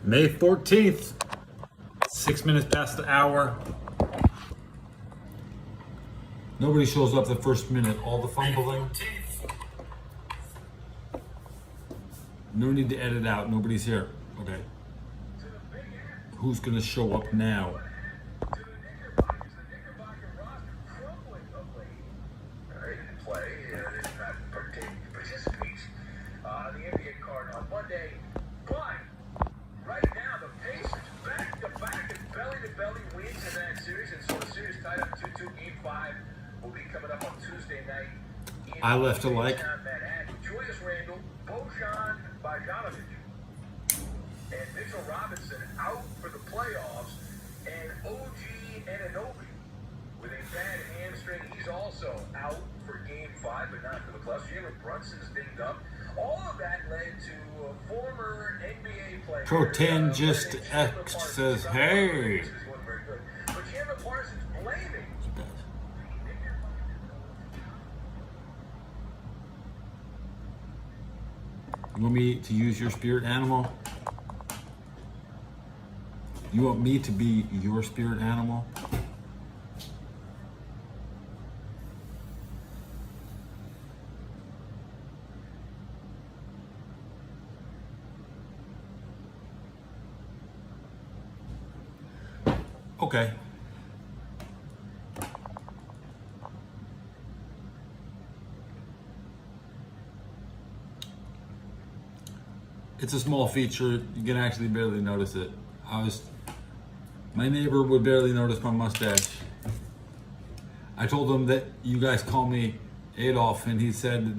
May 14th, 6 minutes past the hour. Nobody shows up the first minute. All the fumbling. No need to edit out. Nobody's here. Okay. Who's going to show up now? I left a like. And Mitchell Robinson out for the playoffs, and OG Anunoby with a bad hamstring. He's also out for Game 5, but not for the playoffs. Jalen Brunson's dinged up. All of that led to a former NBA player. Protan just X says, hey. But Chandler Parsons blaming. You want me to use your spirit animal? You want me to be your spirit animal? Okay. It's a small feature. You can actually barely notice it. My neighbor would barely notice my mustache. I told him that you guys call me Adolf, and he said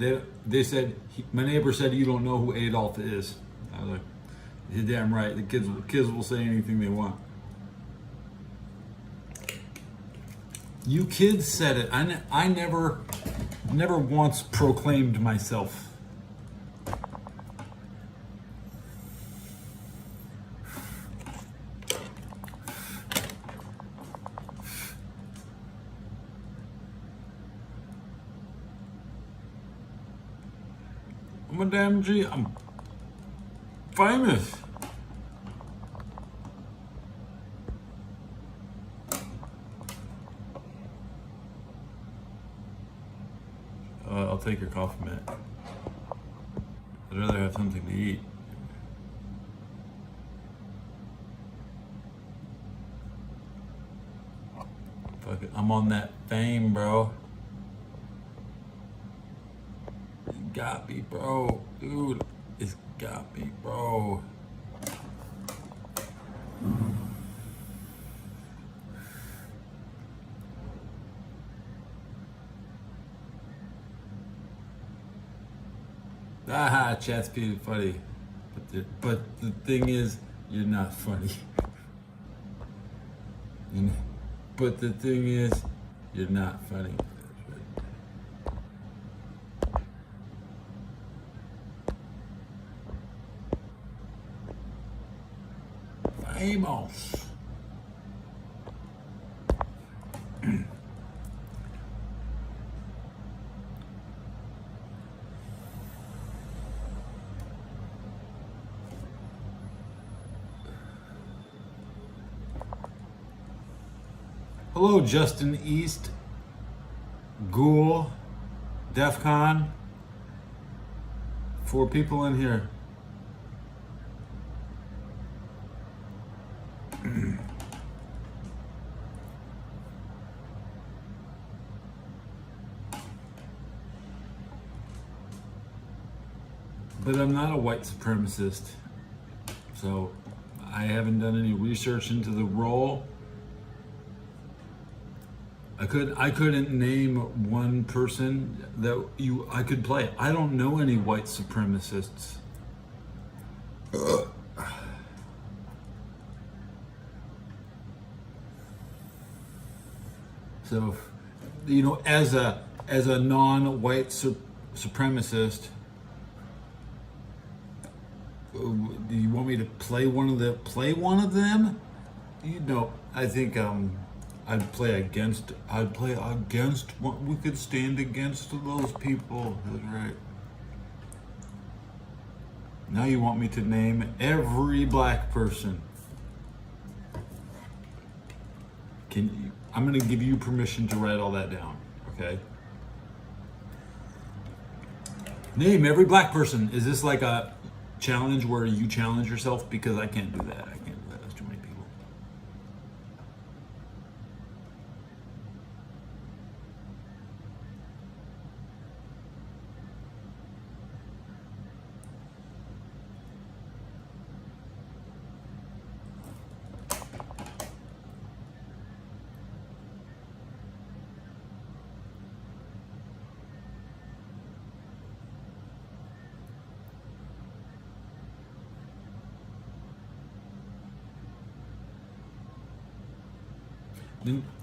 my neighbor said you don't know who Adolf is. I was like, you're damn right. The kids will say anything they want. You kids said it. I never once proclaimed myself. I'm a damn G. I'm famous. I'll take your coffee, Matt. I'd rather have something to eat. Fuck it. I'm on that fame, bro. Got me, bro. Dude, it's got me, bro. Aha, chat's being funny. But the thing is, you're not funny. But the thing is, you're not funny. Famous. Hello, Justin East, Ghoul, DEFCON. 4 people in here. But I'm not a white supremacist, so I haven't done any research into the role. I couldn't name one person that I could play. I don't know any white supremacists. So, you know, as a non-white supremacist, do you want me to play one of them? You know, I think I'd play against. We could stand against those people. That's right. Now you want me to name every black person. I'm going to give you permission to write all that down, okay? Name every black person. Is this like a challenge where you challenge yourself? Because I can't do that. I can't do that. That's too many people.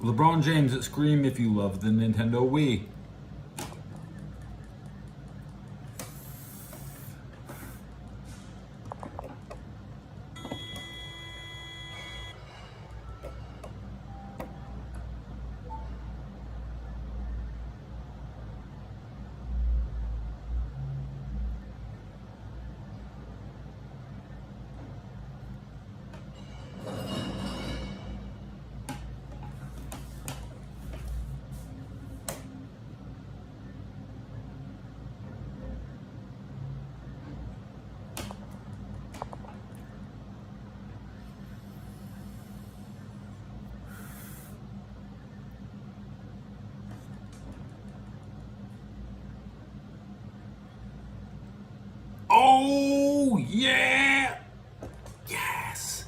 LeBron James at Scream if you love the Nintendo Wii. Oh yeah! Yes!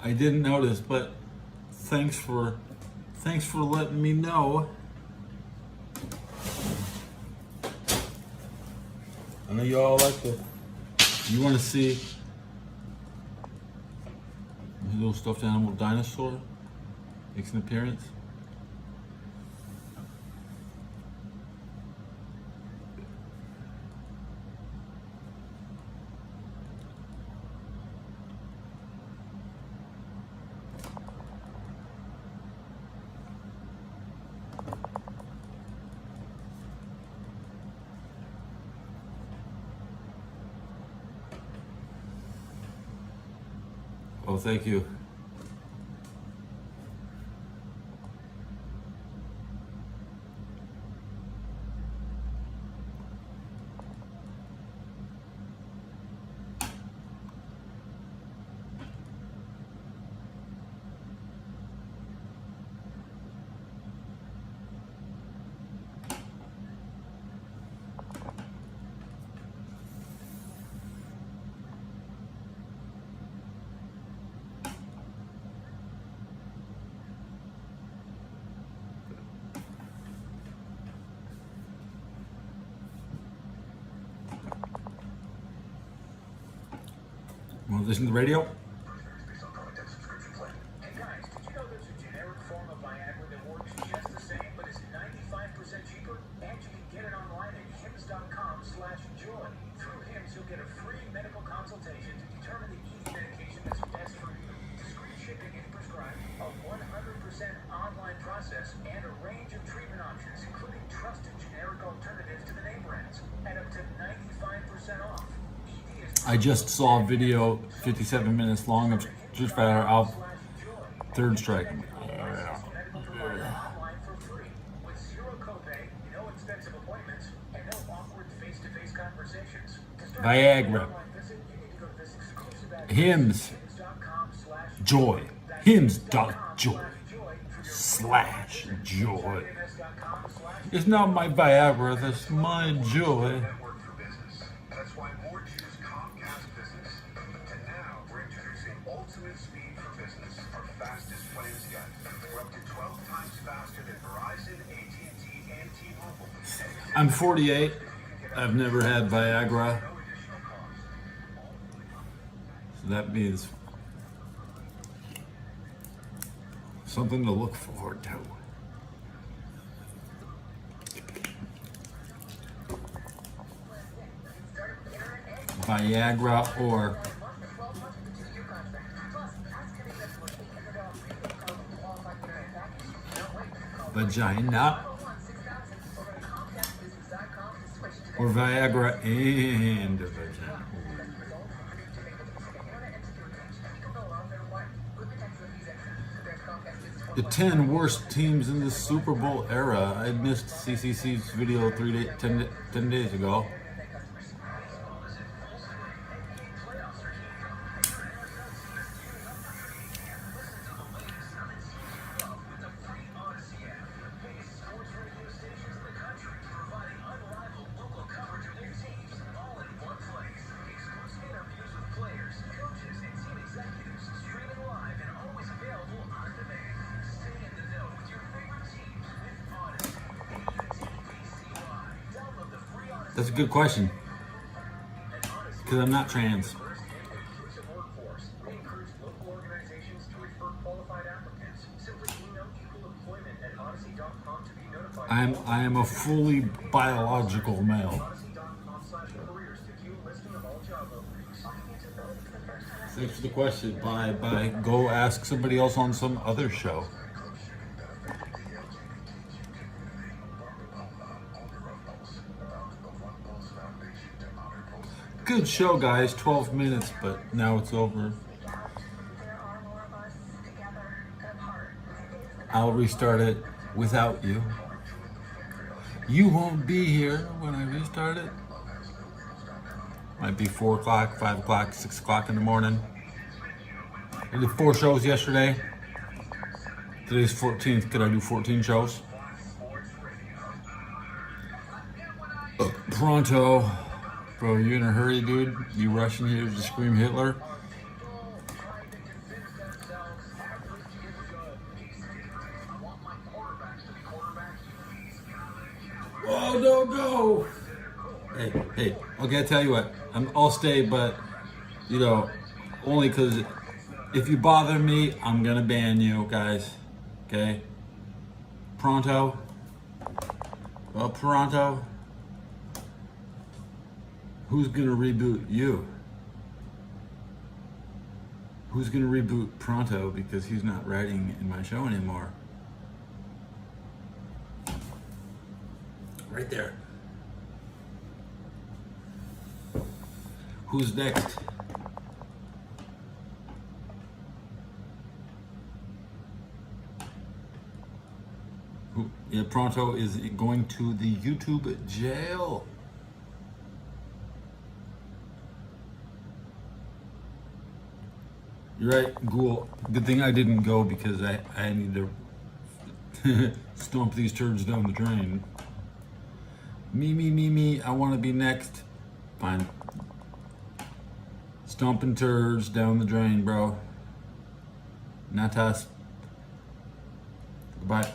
I didn't notice, but thanks for letting me know. I know you all like to. You want to see a little stuffed animal dinosaur makes an appearance? Oh, thank you. Want to listen to the radio? Hey guys, did you know there's a generic form of Viagra that works just the same, but is 95% cheaper? And you can get it online at hims.com/joy. Through Hims, you'll get a free medical consultation to determine the easy medication that's best for you. Discreet shipping if prescribed, a 100% online process, and a range of treatment options, including trusted generic alternatives to the name brands, at up to 95% off. I just saw a video 57 minutes long of Street Fighter out third strike. Viagra. Hims. Joy. Hims.joy/joy. It's not my Viagra, that's my joy. Ultimate speed for business, our fastest plans yet. We're up to 12 times faster than Verizon, AT&T, and T-Mobile. I'm 48. I've never had Viagra. So that means something to look forward to. Viagra or vagina. or Viagra and vagina. The 10 worst teams in the Super Bowl era. I missed CCC's video 10 days ago. That's a good question. Because I'm not trans. I am a fully biological male. Thanks for the question. Bye. Go ask somebody else on some other show. Good show, guys. 12 minutes, but now it's over. I'll restart it without you. You won't be here when I restart it. Might be 4 o'clock, 5 o'clock, 6 o'clock in the morning. I did 4 shows yesterday. Today's 14th. Could I do 14 shows? Pronto. Bro, you in a hurry, dude? You rushing here to scream Hitler? Oh, don't go! Hey, okay, I tell you what, I'll stay, but, you know, only because if you bother me, I'm gonna ban you, guys, okay? Pronto? Well, Pronto? Who's gonna reboot you? Who's gonna reboot Pronto because he's not writing in my show anymore? Right there. Who's next? Yeah, Pronto is going to the YouTube jail. You're right, Ghoul. Good thing I didn't go because I need to stomp these turds down the drain. Me, I want to be next. Fine. Stomping turds down the drain, bro. Not us. Goodbye.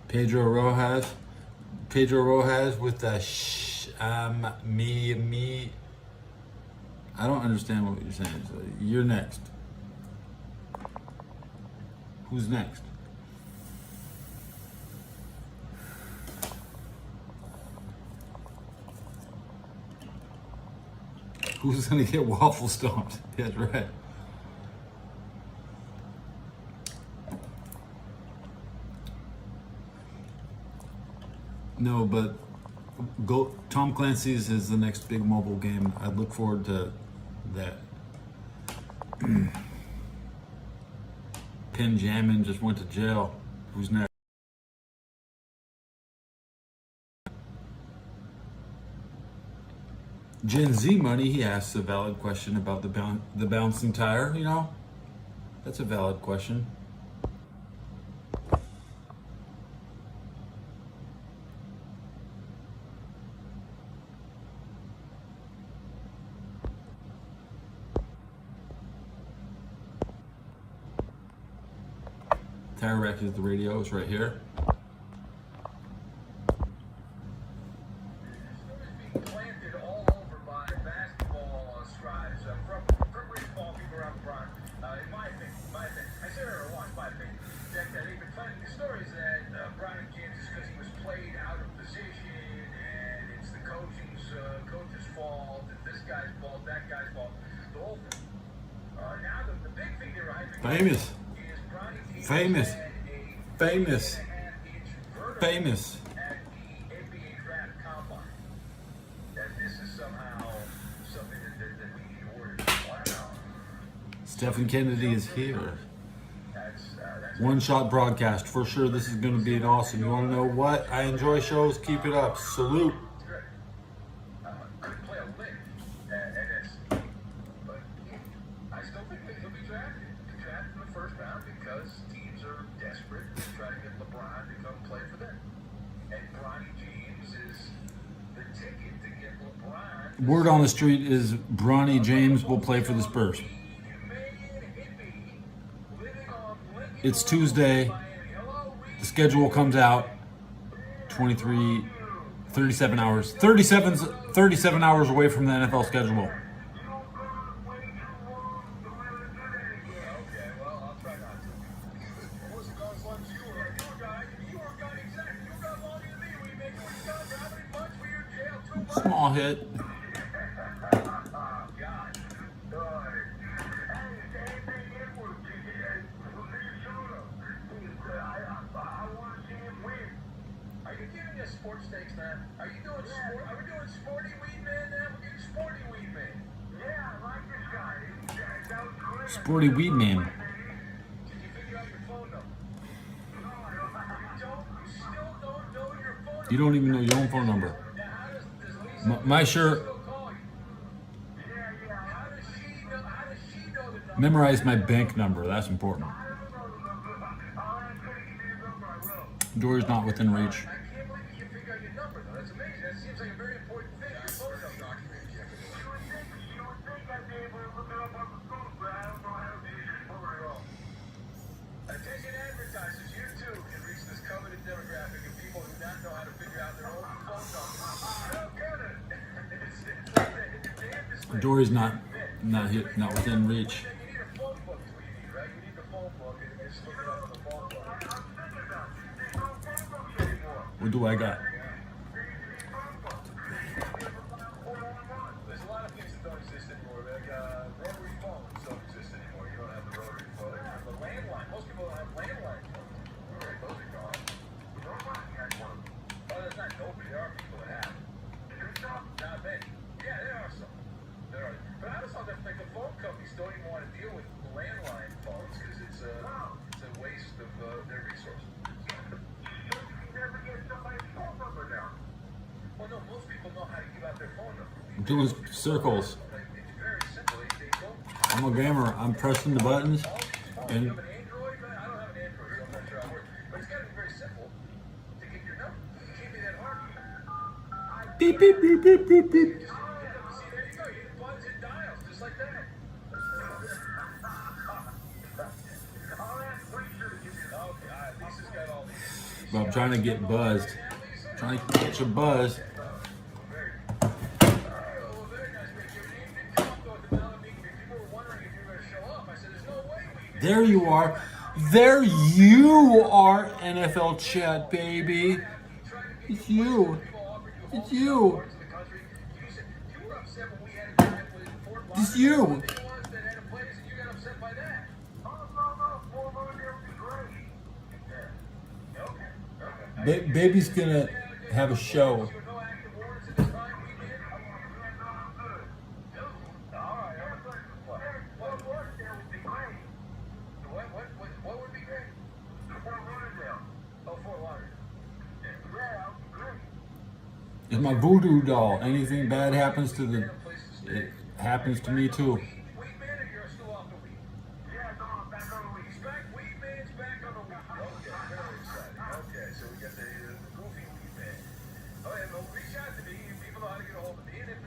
Pedro Rojas with the me. I don't understand what you're saying. So you're next. Who's next? Who's gonna get waffle stomped? That's right. No, but Tom Clancy's is the next big mobile game. I look forward to that. Pinjamin just went to jail. Who's next? Gen Z Money, he asks a valid question about the bouncing tire, you know? That's a valid question. Tire rack is the radio, it's right here. famous. at the NBA draft combine. That this is somehow something that we need to worry about. Wow. Stephen Kennedy is here. That's One shot broadcast for sure. This is going to be an awesome. You want to know what? I enjoy shows. Keep it up. Salute. great. Couldn't play a lick at SC. But I still think that he'll be drafted. He'll be drafted in the first round because teams are desperate to try to get LeBron to come play for them. And Bronny James is the ticket to get LeBron. Word on the street is Bronny James will play for the Spurs. It's Tuesday. The schedule comes out 37 hours. 37 hours away from the NFL schedule. Okay, well, I'll try not to. It wasn't gone as long as you were. You were gone exactly. You were gone longer than me. When you make it when you got how many months were you in jail? 2 months? Small hit. Oh, God. Are you giving us sports takes now? Are you doing sport? Are we doing sporty weed man now? We're getting sporty weed man. Yeah, I like this guy. Sporty weed man. Did you figure out your phone number? No, I don't. You still don't know your phone number. You don't even know your own phone number. Now, how does Lisa My shirt. still call you? Yeah. How does she know the number? Memorize my bank number. That's important. Door's not within reach. I can't believe you can figure out your number, though. That's amazing. That seems like a very important thing. Your phone number document. You would think I'd be able to look it up on the phone, but I don't know how to do it at all. Attention advertisers, you too can reach this coveted demographic of people who do not know how to figure out their own phone number. I don't get it. It's like the damnedest thing. Dory's not within reach. You need a phone book is what you need, right? You need the phone book and just look it up on the phone book. What do I got? There's a lot of things that don't exist anymore. Like rotary phones don't exist anymore. You don't have the rotary phone. The landline. Most people don't have landline phones. Right, those are gone. Nobody has one. Oh, there's not nobody. There are people that have. Not many. Yeah, there are some. There are. But I also think the phone companies don't even want to deal with landline phones because it's a waste of their resources. Well, no, most people know how to give out their phone number. Doing circles. It's very simple. They don't. I'm a gamer. I'm pressing the buttons. All these phones, And you have an Android, man? I don't have an Android, so I'm not sure how it works. But it's got to be very simple to get your number. It can't be that hard. beep beep beep beep beep beep. See, there you go. You hit buttons and dials, just like that. Okay, Lisa's got all these. Well, I'm trying to get buzzed. Trying to catch a buzz. There you are. There you are, NFL chat, baby. It's you. It's you. It's you. Baby's gonna have a show. What would be great? Oh, Fort Lauderdale. It's my voodoo doll. Anything bad happens to it happens to me too. Weed man, or you're still off the weed? Yeah, no, I'm back on the weed. He's back. Weed man's back on the weed. Okay, very exciting. Okay, so we got the goofy weed man. Okay, well, reach out to me. People know how to get a hold of me. And if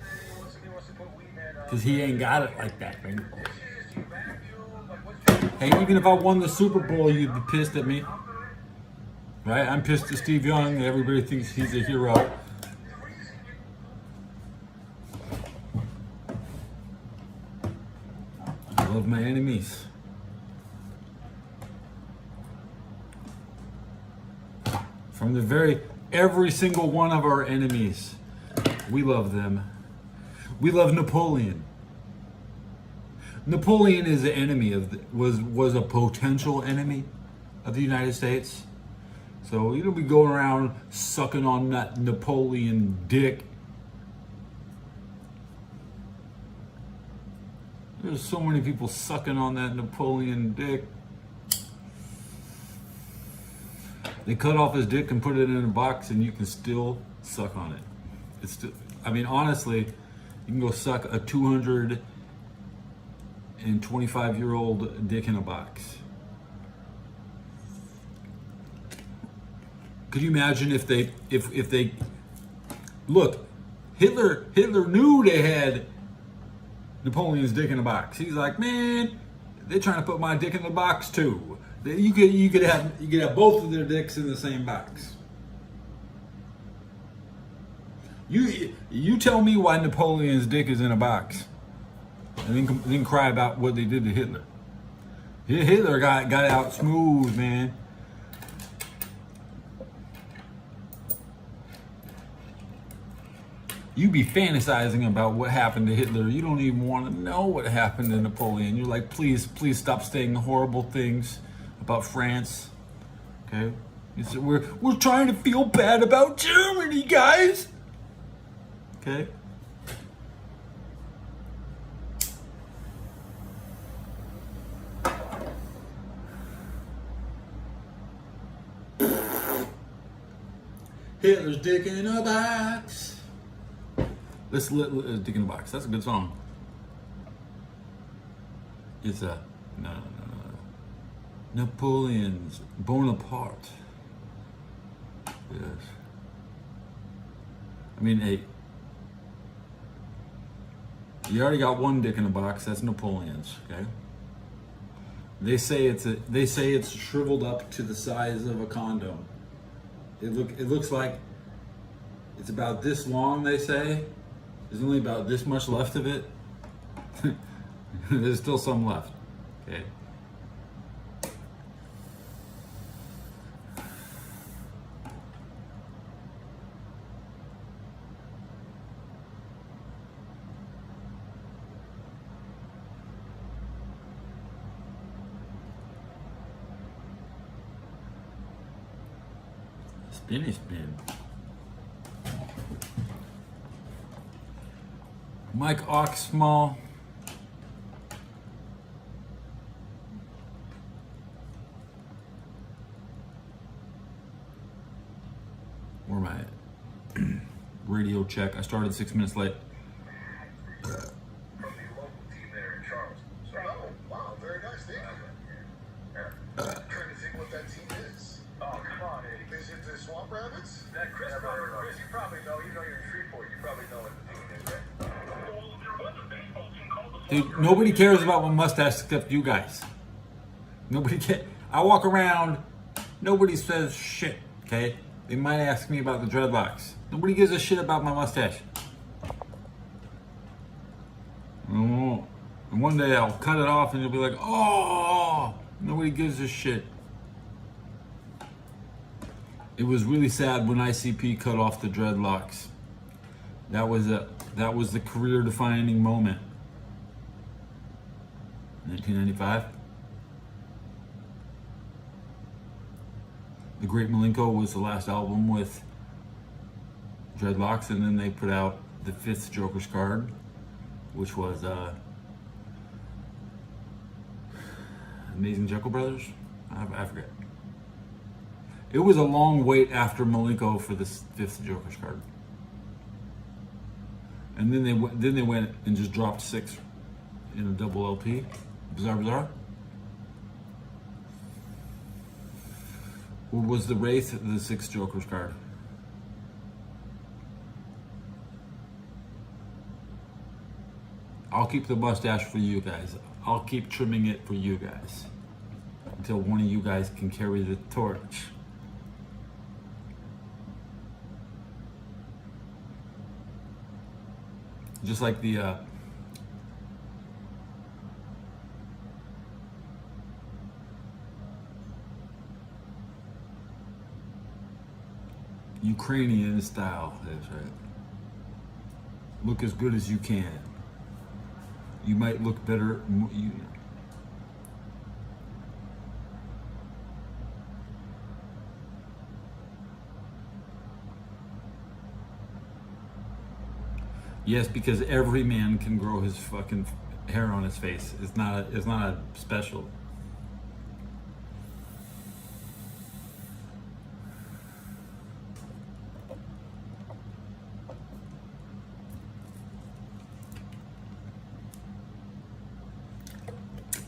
anyone wants to put weed man on. Cause he ain't got it like that, man. This is you vacuum. Like, what's your Hey, even if I won the Super Bowl, you'd be pissed at me. Right? I'm pissed at Steve Young. Everybody thinks he's a hero. I love my enemies. From every single one of our enemies, we love them. We love Napoleon. Napoleon is an enemy was a potential enemy of the United States. So you don't be going around sucking on that Napoleon dick. There's so many people sucking on that Napoleon dick. They cut off his dick and put it in a box, and you can still suck on it. It's still, I mean, honestly, you can go suck a 225-year-old dick in a box. Could you imagine if they look? Hitler knew they had Napoleon's dick in a box. He's like, man, they're trying to put my dick in the box too. You could have both of their dicks in the same box. You tell me why Napoleon's dick is in a box, and then cry about what they did to Hitler. Hitler got out smooth, man. You be fantasizing about what happened to Hitler. You don't even want to know what happened to Napoleon. You're like, please stop saying horrible things about France. Okay? You say, we're trying to feel bad about Germany, guys. Okay? Hitler's dick in a box. Let's Dick in a Box. That's a good song. It's no. Napoleon's Bonaparte. Yes. I mean, hey, you already got one dick in a box. That's Napoleon's. Okay. They say it's shriveled up to the size of a condom. It looks like it's about this long. They say. There's only about this much left of it. There's still some left. Okay. Spinny spin. Mike Oxsmall. Where am I at? Radio check. I started 6 minutes late. From the local team there in Charleston. So, Oh, wow, very nice. Thank you. Trying to think what that team is. oh, come on, Eddie. Is it the Swamp Rabbits? That Chris, you probably know. You know you're in Shreveport. You probably know what the team is, right? Dude, nobody cares about my mustache except you guys. Nobody cares. I walk around, nobody says shit, okay? They might ask me about the dreadlocks. Nobody gives a shit about my mustache. And one day I'll cut it off and you'll be like, oh, nobody gives a shit. It was really sad when ICP cut off the dreadlocks. That was the career-defining moment. 1995. The Great Malenko was the last album with dreadlocks, and then they put out the 5th Joker's Card, which was Amazing Jekyll Brothers. I forget. It was a long wait after Malenko for the 5th Joker's Card, and then they went and just dropped 6 in a double LP. Bizarre. Or was the Wraith the 6th Joker's Card? I'll keep the mustache for you guys. I'll keep trimming it for you guys until one of you guys can carry the torch. Just like the Ukrainian style. That's right. Look as good as you can. You might look better. Yes, because every man can grow his fucking hair on his face. It's not a special.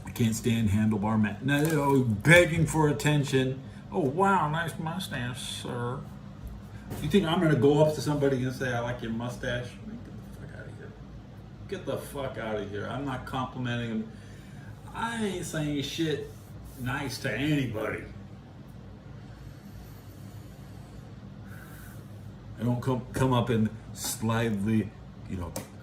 I can't stand handlebar man. No, begging for attention. Oh wow, nice mustache, sir. You think I'm gonna go up to somebody and say I like your mustache? Get the fuck out of here. I'm not complimenting him. I ain't saying shit nice to anybody. I don't come up and slightly,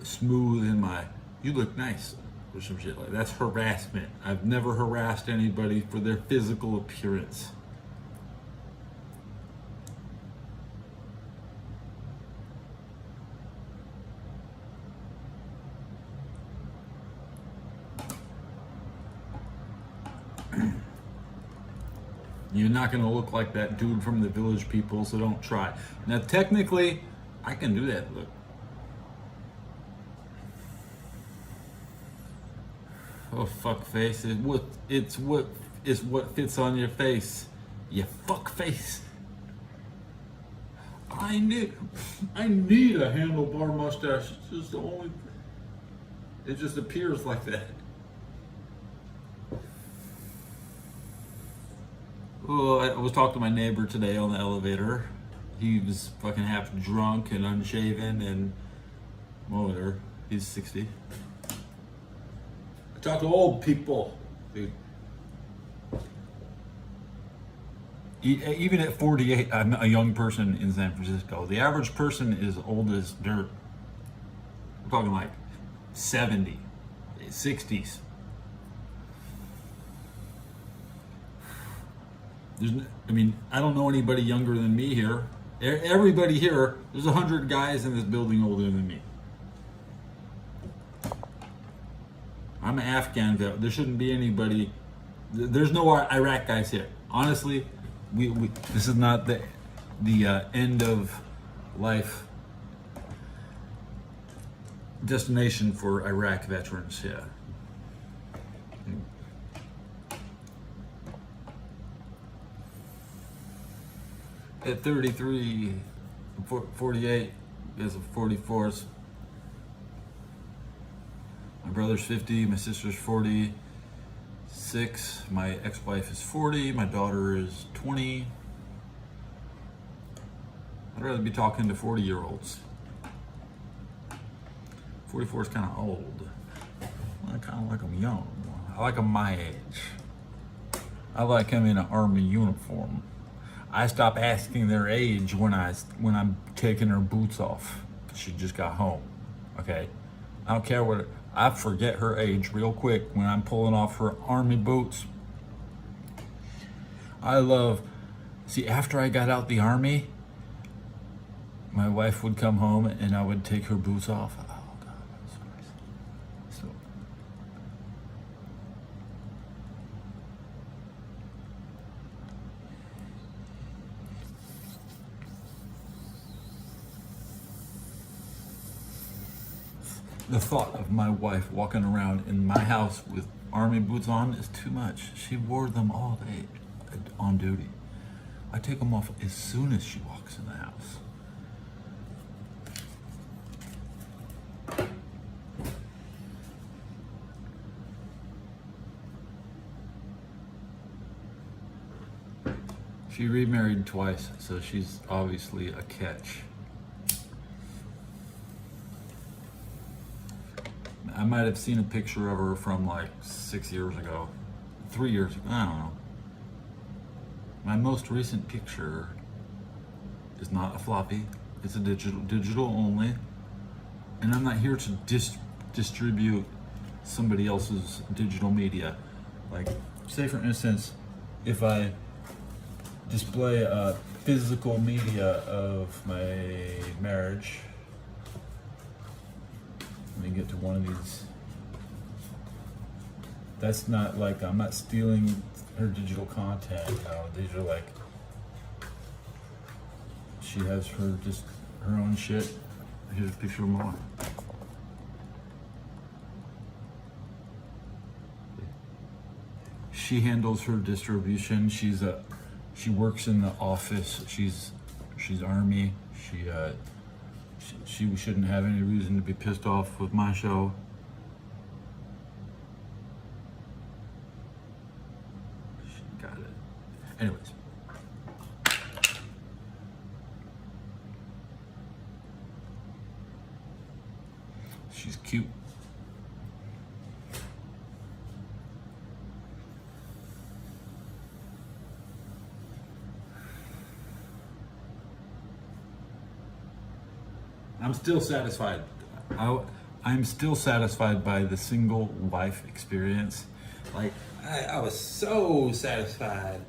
smooth in my, you look nice, or some shit like that. That's harassment. I've never harassed anybody for their physical appearance. You're not going to look like that dude from the Village People, so don't try. Now, technically, I can do that look. Oh, fuck face. It's what fits on your face. You fuck face. I need a handlebar mustache. It's just the only. It just appears like that. Oh, I was talking to my neighbor today on the elevator. He was fucking half drunk and unshaven and whatever. He's 60. I talk to old people, dude. Even at 48, I'm a young person in San Francisco. The average person is old as dirt. We're talking like 70, 60s. I don't know anybody younger than me here. Everybody here, there's 100 guys in this building older than me. I'm an Afghan vet. There shouldn't be anybody. There's no Iraq guys here. Honestly, this is not the end of life destination for Iraq veterans. Yeah. At 33, 48, as of 44s. My brother's 50, my sister's 46, my ex-wife is 40, my daughter is 20. I'd rather be talking to 40-year-olds. 44 is kind of old. I kind of like them young. I like them my age. I like them in an army uniform. I stop asking their age when I'm taking her boots off. She just got home. Okay, I don't care what. I forget her age real quick when I'm pulling off her army boots. See, after I got out the army, my wife would come home and I would take her boots off. Oh God, I'm sorry. So. The thought of my wife walking around in my house with army boots on is too much. She wore them all day on duty. I take them off as soon as she walks in the house. She remarried twice, so she's obviously a catch. I might have seen a picture of her from like 6 years ago, 3 years ago, I don't know. My most recent picture is not a floppy, it's a digital only. And I'm not here to distribute somebody else's digital media. Like, say for instance, if I display a physical media of my marriage, let me get to one of these. That's not like, I'm not stealing her digital content. No, these are like, she has her own shit. Here's a picture of mine. she handles her distribution. She works in the office. She's Army. She shouldn't have any reason to be pissed off with my show. She got it. Anyways. She's cute. I'm still satisfied. I'm still satisfied by the single life experience. Like, I was so satisfied.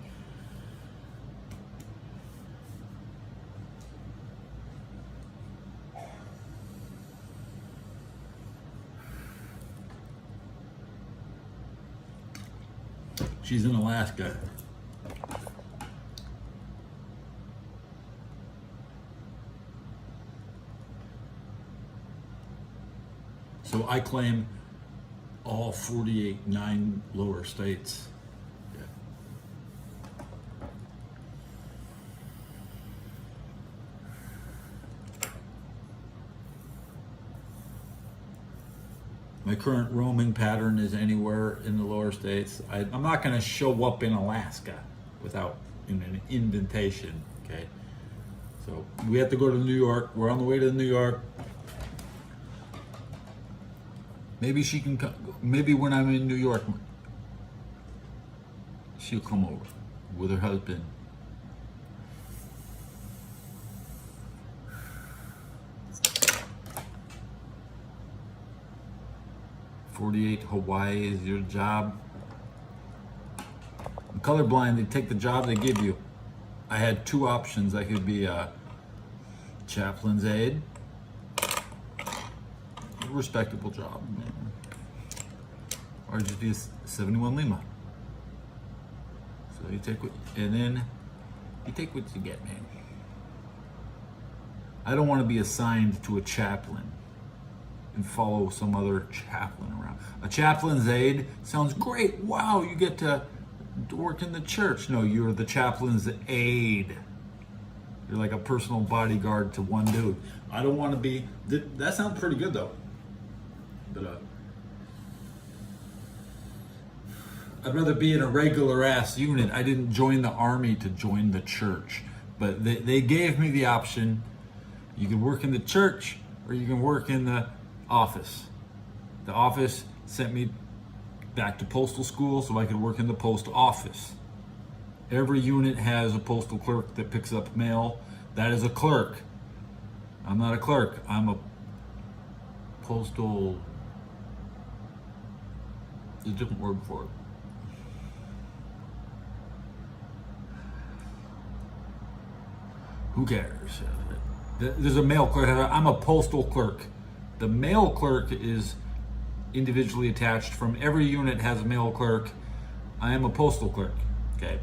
She's in Alaska. So I claim all 48, 9 lower states. Yeah. My current roaming pattern is anywhere in the lower states. I'm not going to show up in Alaska without an invitation, okay? So we have to go to New York. We're on the way to New York. Maybe she can come. Maybe when I'm in New York, she'll come over with her husband. $48 Hawaii is your job. I'm colorblind. They take the job they give you. I had 2 options. I could be a chaplain's aide. Respectable job, or just be a 71 Lima. So you take what, and then you take what you get, man. I don't want to be assigned to a chaplain and follow some other chaplain around. A chaplain's aide sounds great. Wow, you get to work in the church. No, you're the chaplain's aide. You're like a personal bodyguard to one dude. I don't want to be. That sounds pretty good though. But I'd rather be in a regular ass unit. I didn't join the Army to join the church, but they gave me the option. You can work in the church or you can work in the office. The office sent me back to postal school so I could work in the post office. Every unit has a postal clerk that picks up mail. That is a clerk. I'm not a clerk. I'm a postal. There's a different word for it. Who cares? There's a mail clerk. I'm a postal clerk. The mail clerk is individually attached from every unit has a mail clerk. I am a postal clerk. Okay.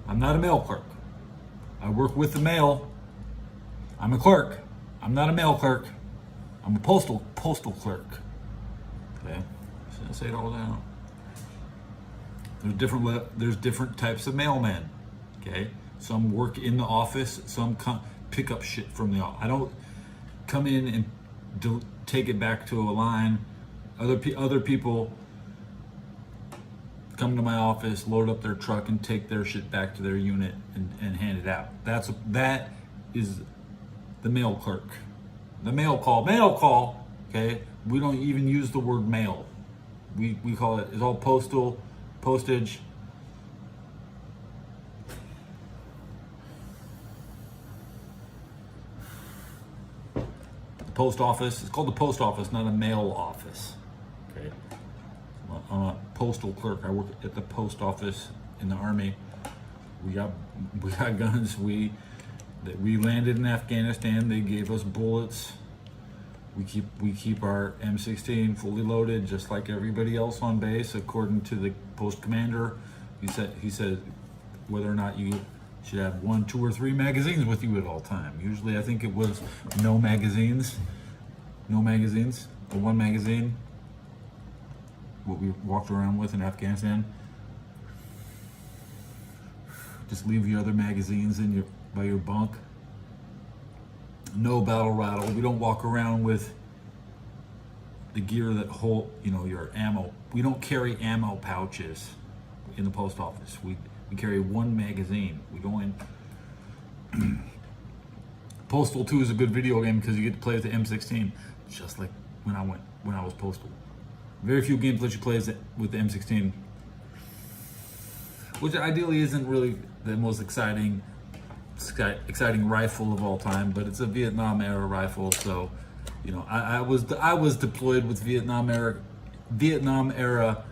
I'm not a mail clerk. I work with the mail. I'm a clerk. I'm not a mail clerk. I'm a postal clerk. Okay. Should I say it all down? There's different types of mailmen. Okay. Some work in the office. Some pick up shit from the office. I don't come in and take it back to a line. Other people come to my office, load up their truck, and take their shit back to their unit and hand it out. That is the mail clerk. The mail call. Okay, we don't even use the word mail. We call it. It's all postage. The post office. It's called the post office, not a mail office. Okay. I'm a postal clerk. I work at the post office in the Army. We got guns. We landed in Afghanistan. They gave us bullets. We keep our M16 fully loaded, just like everybody else on base, according to the post commander. He said whether or not you should have 1, 2, or 3 magazines with you at all time. Usually, I think it was no magazines. The one magazine. What we walked around with in Afghanistan. Just leave your other magazines in by your bunk. No battle rattle. We don't walk around with the gear that hold, your ammo. We don't carry ammo pouches in the post office. We carry one magazine. We go in. Postal 2 is a good video game because you get to play with the M16, just like when I was Postal. Very few games let you play with the M16, which ideally isn't really the most exciting rifle of all time, but it's a Vietnam era rifle. So, I was deployed with Vietnam era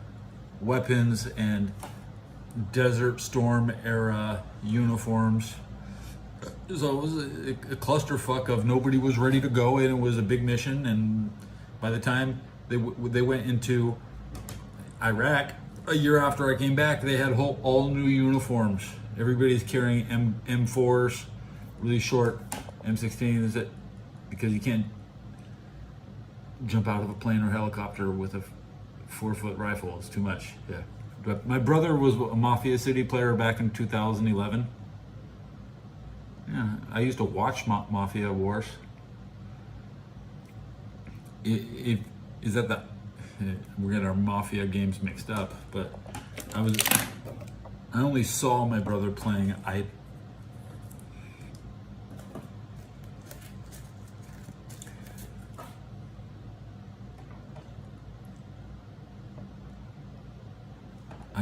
weapons and Desert Storm era uniforms. So it was a clusterfuck of nobody was ready to go, and it was a big mission. And by the time they went into Iraq, a year after I came back, they had all new uniforms. Everybody's carrying M4s, really short M16s, because you can't jump out of a plane or helicopter with a 4-foot rifle. It's too much. Yeah. But my brother was a Mafia City player back in 2011. Yeah, I used to watch Mafia Wars. Is that we're getting our Mafia games mixed up, but I only saw my brother playing. I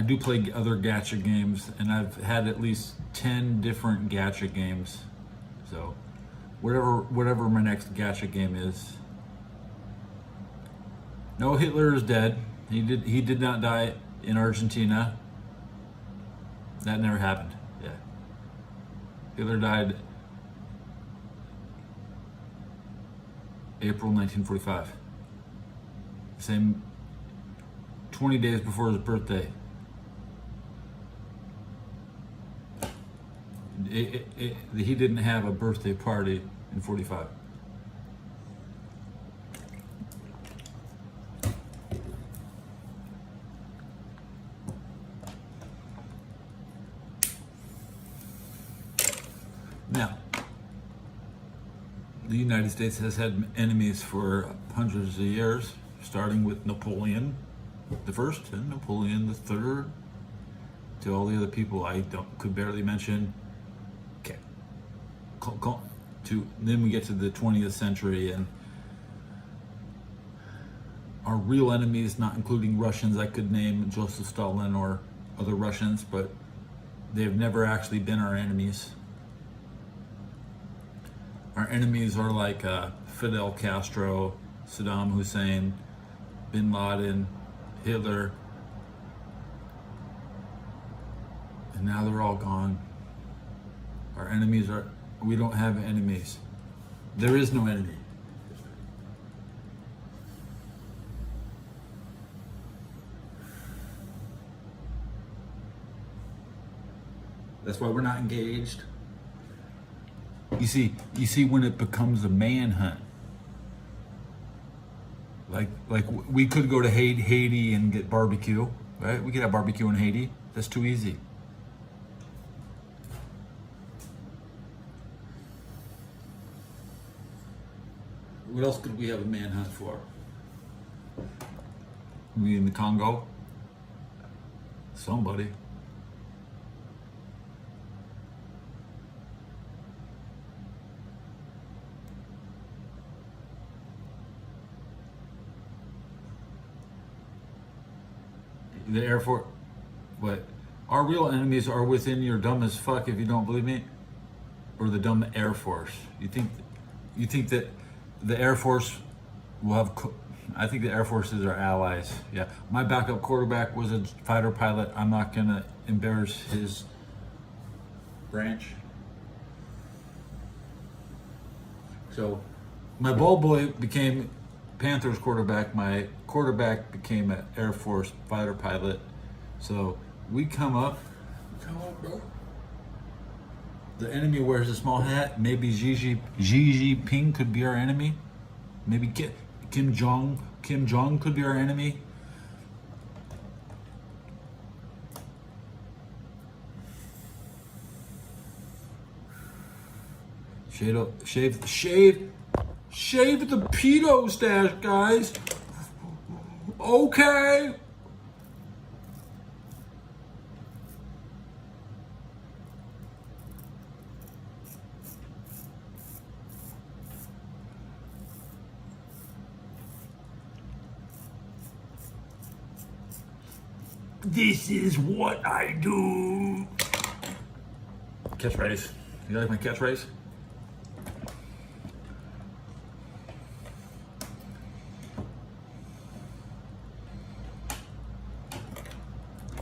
do play other gacha games, and I've had at least 10 different gacha games. So, whatever my next gacha game is. No, Hitler is dead. He did not die in Argentina. That never happened. Yeah. Hitler died April 1945. Same 20 days before his birthday. He didn't have a birthday party in 45. Now, the United States has had enemies for hundreds of years, starting with Napoleon the First and Napoleon the Third, to all the other people I could barely mention. Then we get to the 20th century, and our real enemies, not including Russians, I could name Joseph Stalin or other Russians, but they've never actually been our enemies. Our enemies are like Fidel Castro, Saddam Hussein, Bin Laden, Hitler, and now they're all gone. Our enemies we don't have enemies. There is no enemy. That's why we're not engaged. You see when it becomes a manhunt. Like we could go to Haiti and get barbecue, right? We could have barbecue in Haiti. That's too easy. What else could we have a manhunt for? We in the Congo? Somebody. The Air Force. What? Our real enemies are within your dumb as fuck, if you don't believe me, or the dumb Air Force. You think that the Air Force will have. I think the Air Force is our allies. Yeah, my backup quarterback was a fighter pilot. I'm not gonna embarrass his branch. So, my ball boy became Panthers quarterback. My quarterback became an Air Force fighter pilot. So we come up, bro. The enemy wears a small hat. Maybe Xi Jinping could be our enemy. Maybe Kim Jong could be our enemy. Shave the pedo stash, guys. Okay. This is what I do. Catchphrase. You like my catchphrase?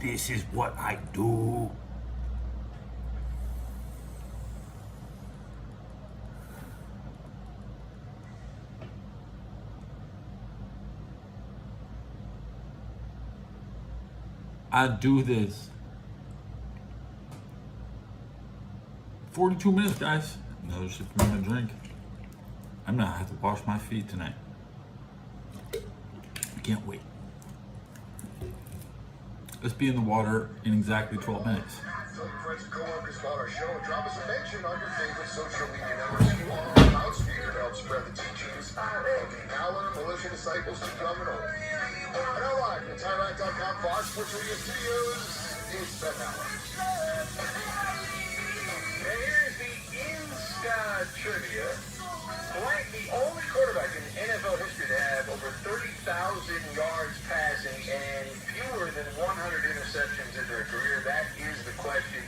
This is what I do. I do this. 42 minutes, guys. Another sip of my drink. I'm gonna have to wash my feet tonight. I can't wait. Let's be in the water in exactly 12 minutes. Tell your friends and co-workers about our show and drop us a mention on your favorite social media networks. You are on loudspeaker to help spread the teachings of the Maller Militia Disciples to young and old. And now live from Tyrant.com Fox Sports Radio Studios, it's Ben Maller. And here's the Inside Trivia. Blank, the only quarterback in NFL history to have over 30,000 yards passing and fewer than 100 interceptions in their career. That is the question.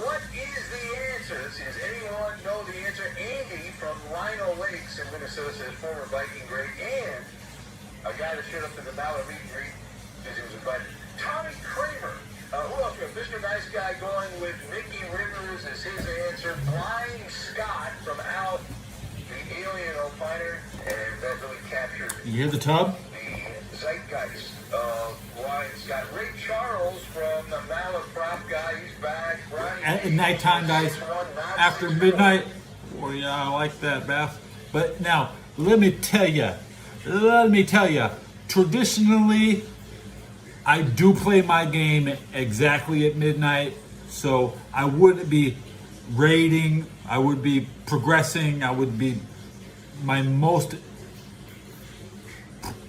What is the answer? Does anyone know the answer? Andy from Lino Lakes in Minnesota says former Viking great and a guy that showed up to the Maller meet and greet because he was invited. Tommy Kramer. Who else? We have Mr. Nice Guy going with Mickey Rivers as his answer. Flying Scott from out the alien opiner, and that really captured You hear the tub? the zeitgeist of Ryan Scott. Ray Charles from the Maller prop guy, he's back. At nighttime, guys. After midnight. Well, yeah, I like that, Beth. But now, let me tell you. Traditionally, I do play my game exactly at midnight. So I wouldn't be rating, I would be progressing, I would be my most,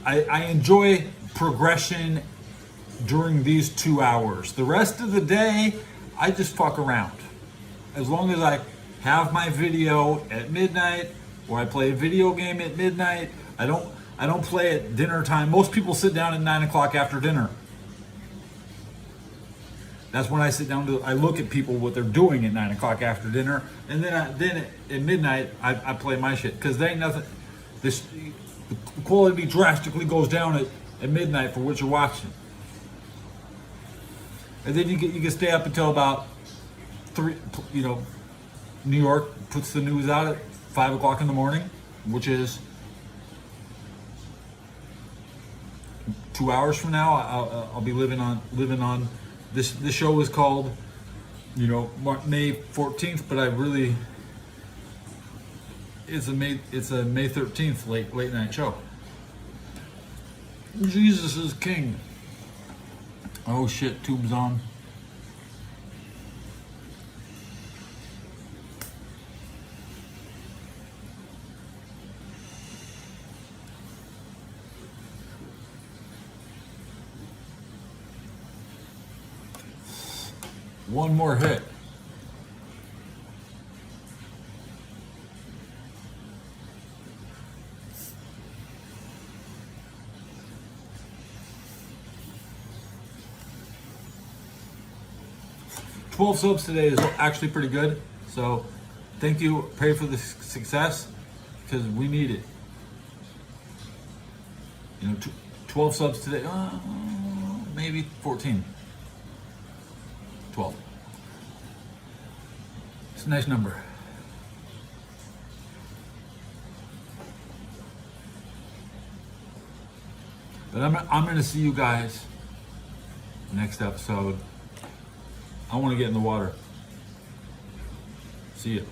I enjoy progression during these 2 hours. The rest of the day, I just fuck around. As long as I have my video at midnight, or I play a video game at midnight, I don't play at dinner time. Most people sit down at 9 o'clock after dinner. That's when I sit down I look at people, what they're doing at 9 o'clock after dinner, and then at midnight I play my shit, because there ain't nothing. The quality drastically goes down at midnight for what you're watching, and then you can stay up until about 3. You know, New York puts the news out at 5 o'clock in the morning, which is 2 hours from now. I'll be living on. This show is called, May 14th, but it's a May 13th late night show. Jesus is king. Oh shit, tube's on. One more hit. $12 subs today is actually pretty good. So thank you. Pray for the success, because we need it. 12 subs today. Maybe 14. 12. It's a nice number. But I'm going to see you guys next episode. I want to get in the water. See you.